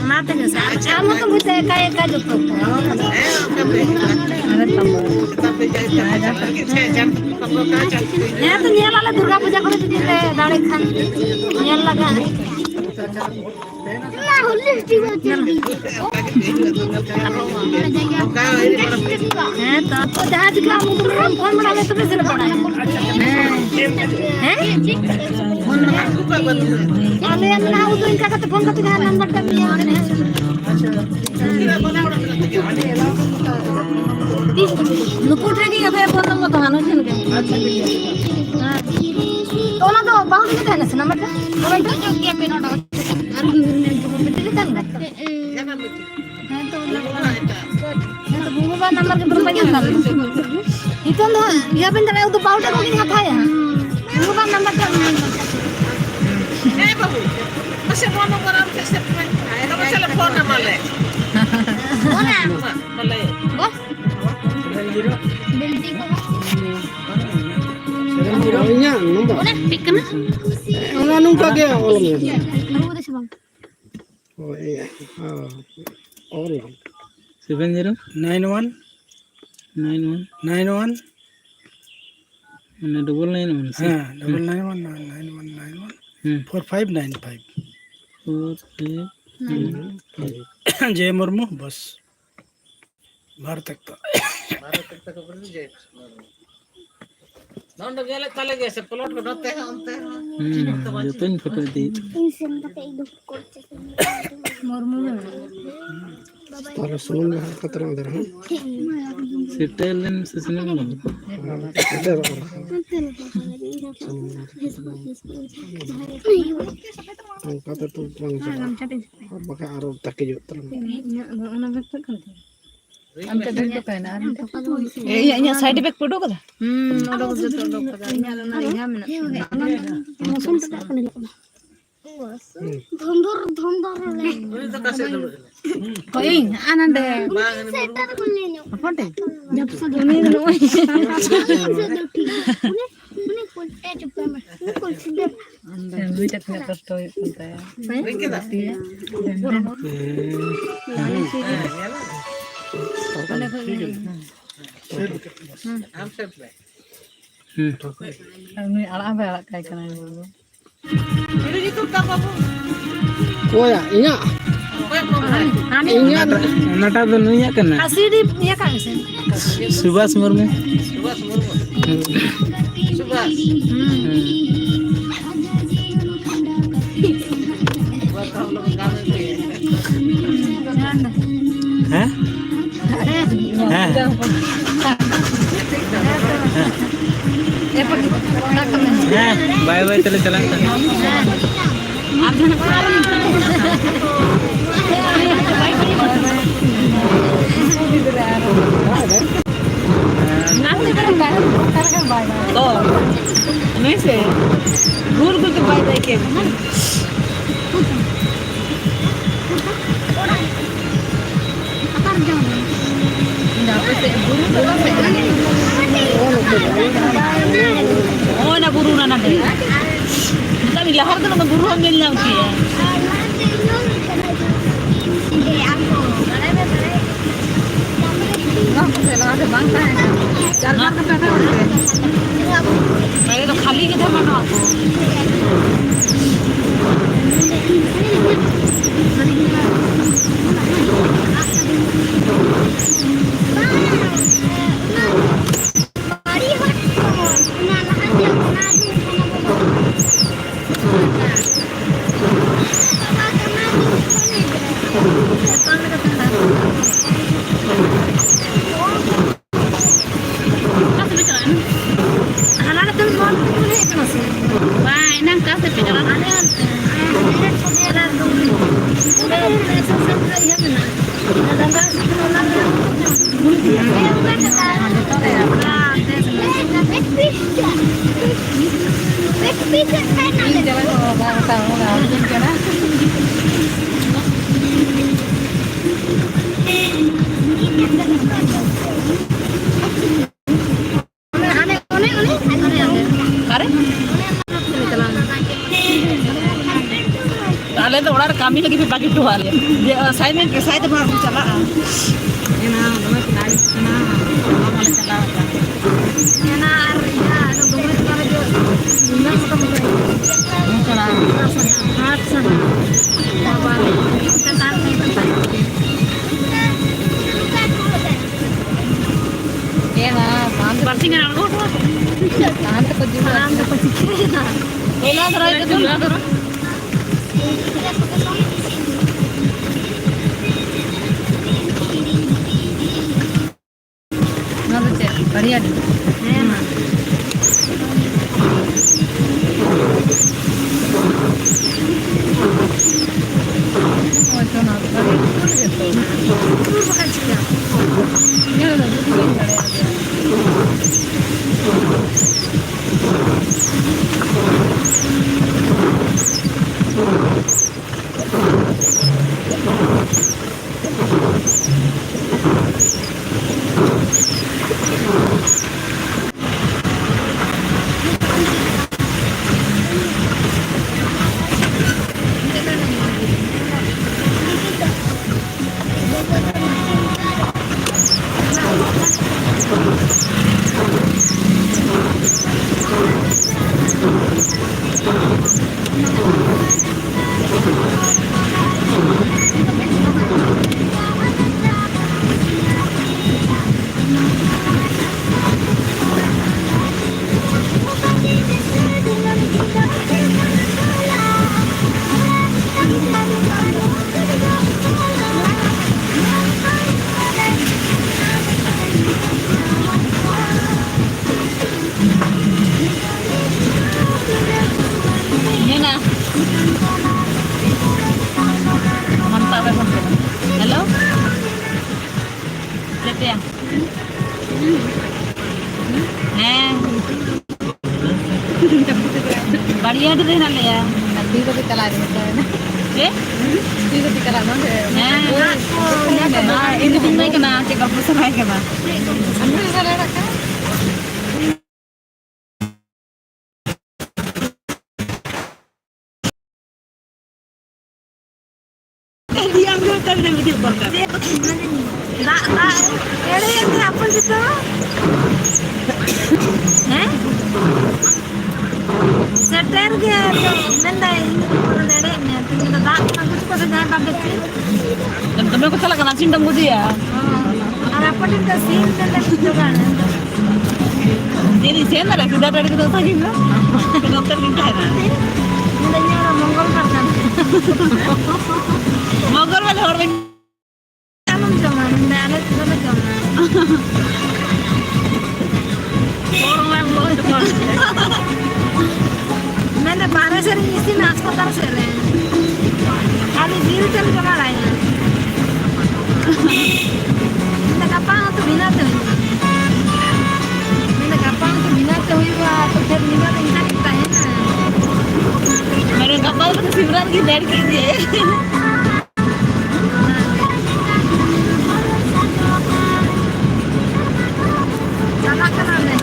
Mata nyo sa amo to mo sa kaya ka dito. Ya to niya lala Durga Puja করে দিতে দাঁড়ে খান নিয়া লাগা না হলে ঠিক আছে হ্যাঁ তো জাহাজ का फोन बनावे तो कैसे पड़ा है अरे ना वो तो इनका का फोन करते हैं नंबर का दिया नुपुर ट्रेकिंग है फोन नंबर तो हानो छन के हां तो ना तो बहुत में है ना नंबर का नंबर जो के पे नोट और बिटली तंग है तो भूगोल नंबर के berapa kan itu loh ya bener itu powder ko ini apa ya भूगोल नंबर का babu masih mau nomor apa sih kamu telepon nama le mana male oh nya nomor udah pick kan ana nungka ge olam ya kamu udah sih bang oh iya olam 7091 91 mana double 91 हाँ 99199191 4595 जय मुर्मू बस भारत तक को बोल जाए नंद गेले चले गए से प्लॉट को नते हैं अंते जो पिन फोटो दी मुर्मू तारा सुन खतरा उधर है सिटेलन से सुन kata tu baka arab tak jo terang अंत देख तो कहना ए यहाँ साइड इफेक्ट पड़ो कदा नोडो जो तो डो कदा यहाँ ना यहाँ में मौसम तो करने लगा धंधर ले तो कैसे कोई आनंद सेटर को ले लो फोटे जब से धोनी लो उन्हें कोल्टे चुप में कोल सीधे भी तक में कष्ट होता है के दाती है हम सेट ले मैं आला पे आला काय करना है बोलो ini itu tak babu oh ya inya inya nata do nuya kana asidi ya kan se subas murmu subas subas buat हम लोग काम में हैं बाय बाय चले चला तो नहीं से घूर घूर के बाय बाय के oh na guru na na deh kami lahar kan guru hamil na kiya पहले तो खाली के थे मना Ada tuh orang kami lagi pakai tual ya. Dia assignment ke saya baru bicara. Ini nama kenal kenal. Mama kenal. Yana arya no gomre kara jo na moto moto Mungkin haat sana babar kita tar nahi banta ya शांत पर्सी का नाम शांत को जीवन naam to pachi na बोला करो ये तो बोला करो ना बच्चे बढ़िया hai na और तो ना बढ़िया tur bakal chika ये ना दूसरी बड़े ये ना ममता पे फोन करो हेलो लेते हैं बढ़िया तो देना ले यार नब्बी को भी कला देता है ना ये नब्बी को भी कला ना है ini bunga kena cekal pusat hai kena ambil salah raka dia ambil kan dia video bakar da ere yang apa gitu setter ge to nenda ini pura nede ne tinda da aku ko da ba dekhi dan तुम्हें को चला कना चिंता मुझे ya ar appatin ka scene nenda gitu kan ini saya nak sudah dari kita tadi kan ke dokter kita kan nenda nyara mongol kan मगर वाले और में kamu zaman nenda ada sama zaman orang yang mau depan nenda bara seri isi nas ko tar sere ali diri tel kama lain nenda kapang tu bina tu nenda kapang tu bina tu iwa tu fer niga inta kita है ना मेरे कपाल पे सिमरन की date कीजिए चला करा ले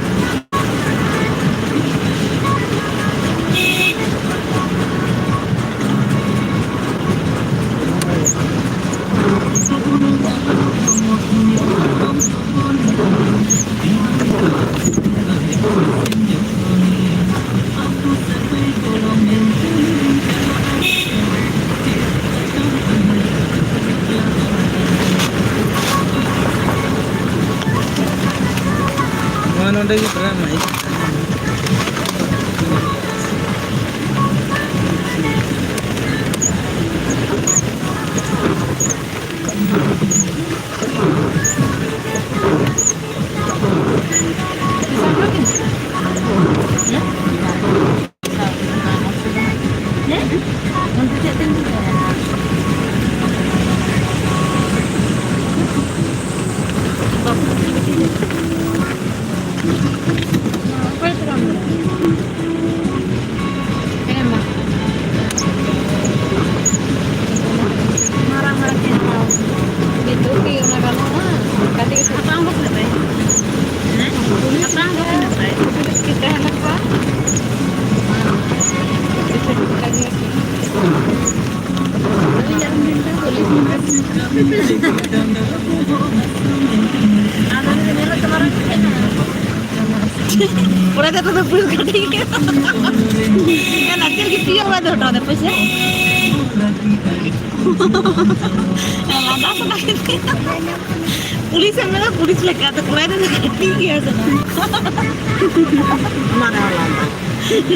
Mana ada yang drama ini? ada tuh pulis gading. Kan nanti gitu ya ada पैसे. Lada sakit. पुलिस है मेरा पुलिस लेके आता कोई नहीं कहती क्या सुना Mana lama?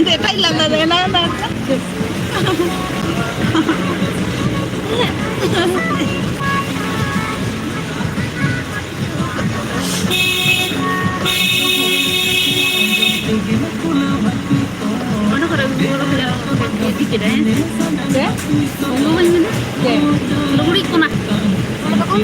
देता ही लंदा देना ना mana kalau guru bilang di kita ya ngomong mana ya lu beri kena kalau kau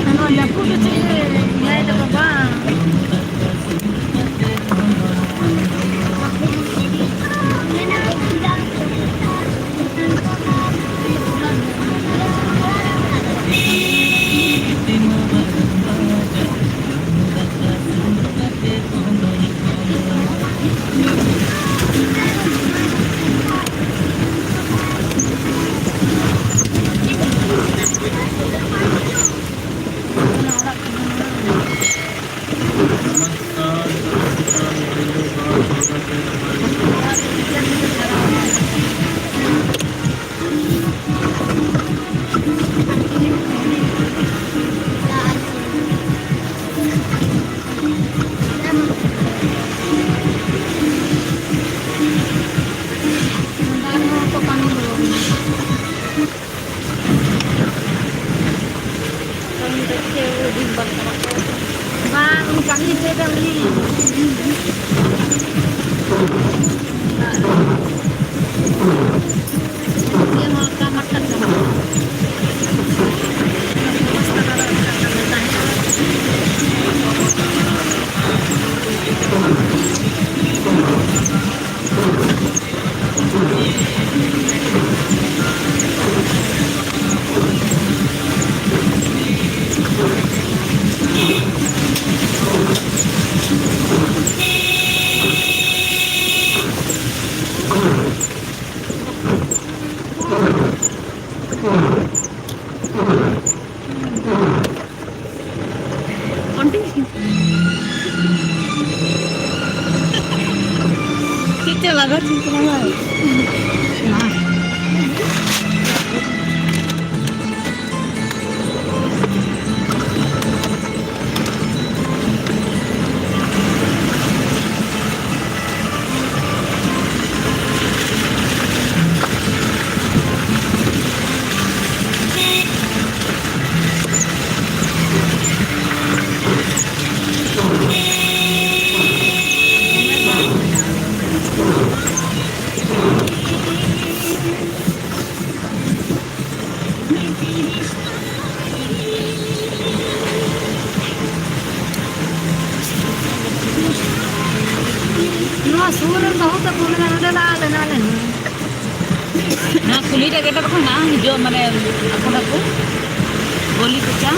ano la pulo ya ada apa Bang, kami saya beli. Dia mau makan sama. Kita lagi cinta lagi. Surat tahu tak punya ada nala. Nah kulit ada apa kan? Hijau mana aku goli pecah.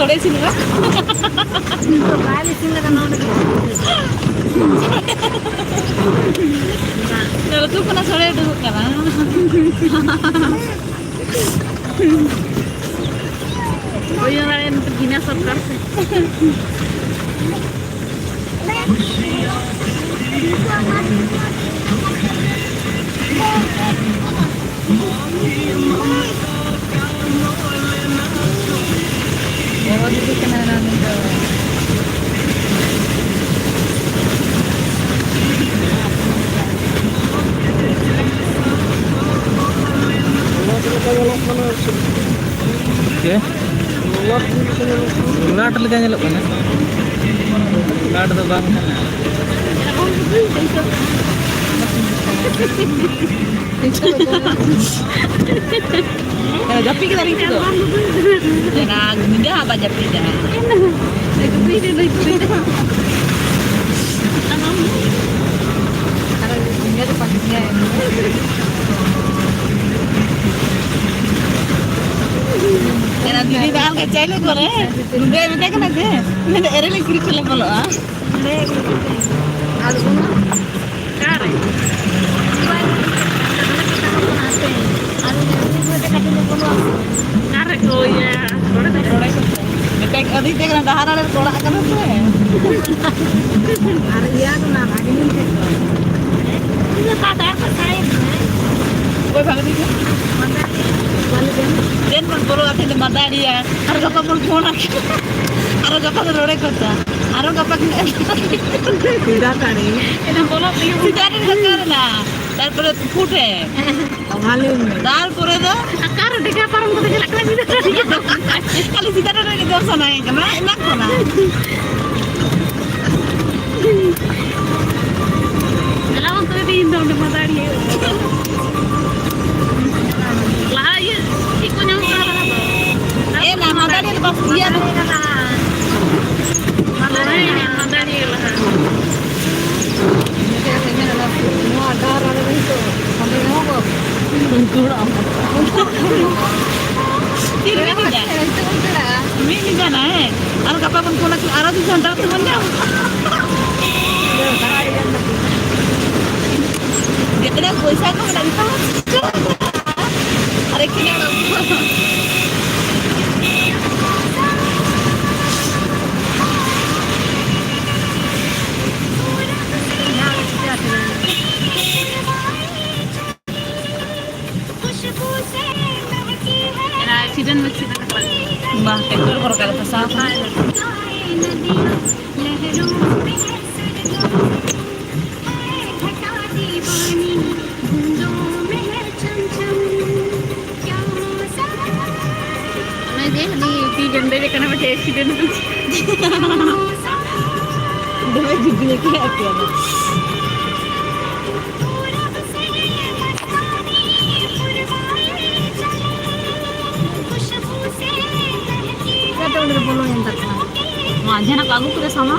Node sini kan? Kali sini kan node. Kalau tuh pernah sore dulu kan? Oh iya lain begini sokar. Oh, itu kenalan itu. Oke. Ulat lagi nyelok kan? Ulat tuh bang. Kalau japi kita rindu. Nah, gini apa japi dah? Karena dini dah kecil le kore. Udah minta kan aja. Minta ere le kiri kele bolo ah. Oh ya. Detek adi tek na dahara le kola kan tu hai. Arya tu nak lagi ni. Ini kata apa saya? Koi bhagdi ke? Den pun bolo ati le madari ya. Aro gapa pun phone aki. Aro gapa to rode kota. Aro gapa Tidak kari. এটা বলো cigarette দরকার না তারপরে ফুটে Malim. তারপরে তো Akar dekat parang tu dekat lagi. খালি cigarette রেখে দোষ নাই কেন না না Kalau tu di Indo de madari. Lah ya, ikut yang salah. এ না মাদারি বাস দিয়া Madari lah. Semua darah itu. Sampai ngapa? তিরবে নি যা আমি নি জানা है আর কাপা কোন কোন আর দি ঘন্টা তো বন্ধ যেটা পয়সা কো লাগতো আরে কি না Accident Bah, itu kalau kalau pesawat. di jendela kena macam accident tu. Dua juga kayak apa? Kata udah bolong yang terkenal. Wajah nak lagu sudah sama.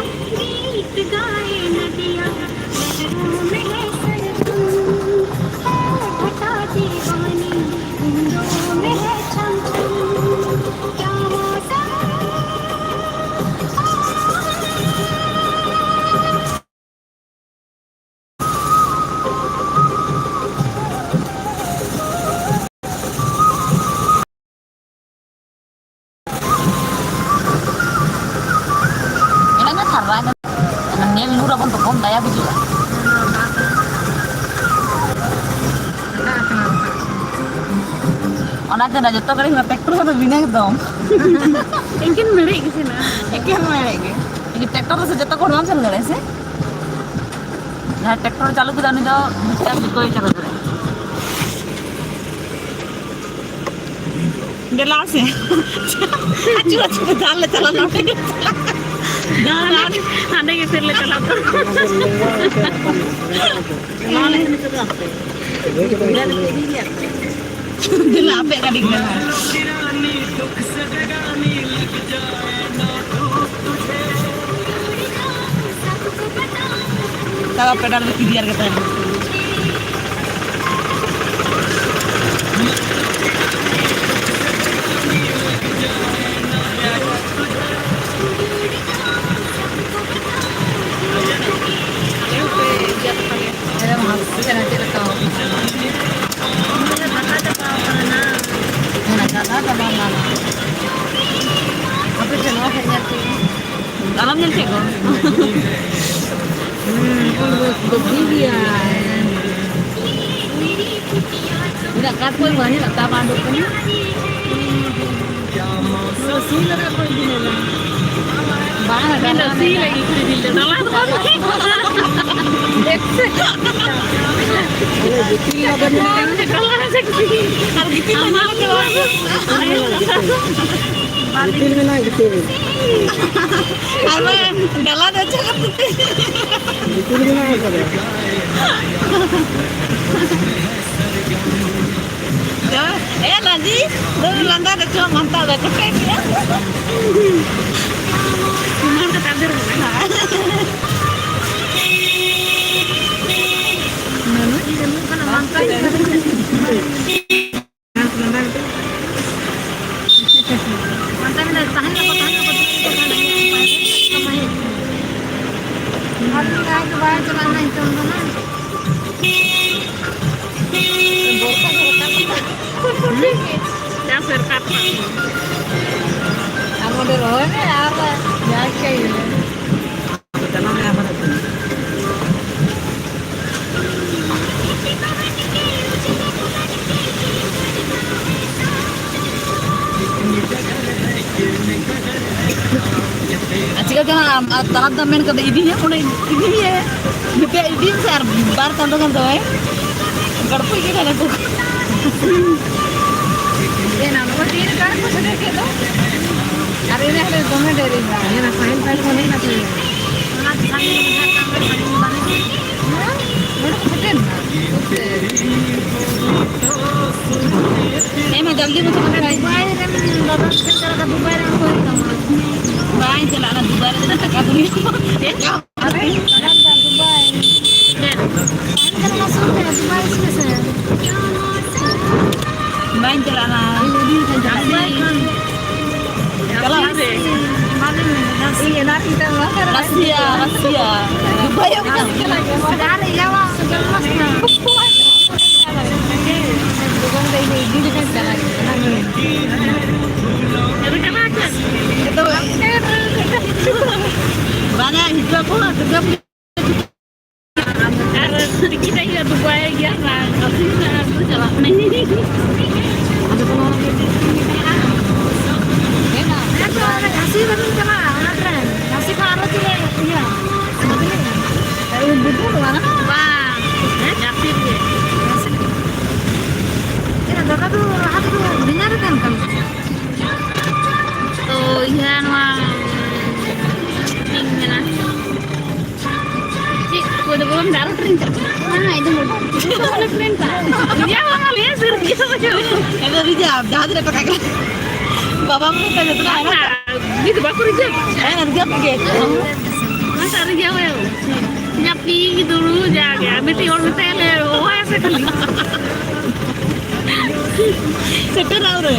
Daya begitu. Anak ada jatuh kali nggak traktor sama bina dong. Mungkin merik sih nah. Ikan merik. Ini traktor tuh sejatuh korban sih nggak sih? Nah traktor चालू kita nih jauh bisa betul cara tu. Dia langsung. Acu jalan jalan nanti. Jangan ada yang terlihat dalam. Mana ini sudah. Dia lapik kan dia. Kalau pedal lebih biar kita. nyel cek kok. Udah kat koy banyak tak panduk kan. Bana kan si lagi di bilik dalam kan. Kalau seksi. Kalau gitu mah Gitil में ना gitil. Apa dalam aja kan. Gitil में ना ऐसा है. Lagi, lu lantar ada cuma mantap ada kepek ya. Mantap takdir mana? Jika kan tarat damen kada idinya mulai idinya, kita idin ser bar tanto kan tuh garpu ini kan aku. Nah, nomor tiga kan aku sudah gitu. Hari ini ada komen dari ini nak main kali mana nak ni? Nak kami lihat kamera dari mana? Emang jauh macam mana? Dubai, kami dapat sekarang ke Dubai yang kau itu. Dubai jalan Dubai itu tak kabur ni. Apa? Jalan Dubai. Kan masuk ke Dubai sini. Dubai jalan. Dubai kan. Kalau iya nanti kita makan. Rusia. Dubai yang kita lagi. Ada Jawa, jelas nah. Bukan dari ini kan jalan. Tapi kan aja. Itu banyak hidup aku juga. Kita ya Dubai ya lah. Tapi aku jalan ini. Ada orang nasi kan sama anak nasi baru tuh ya dari buku mana wah nasi dia ini ada tuh rahat tuh dengar kan kamu tuh iya mah ini lah cik udah belum darat perintah mana itu mau perintah dia mau lihat sih itu dijawab jangan tidak pakai Bapak mau tanya tengah gitu baku rijak nanti apa gitu masa rijak ya nyapi dulu jaga meteor wah sekali sekarang udah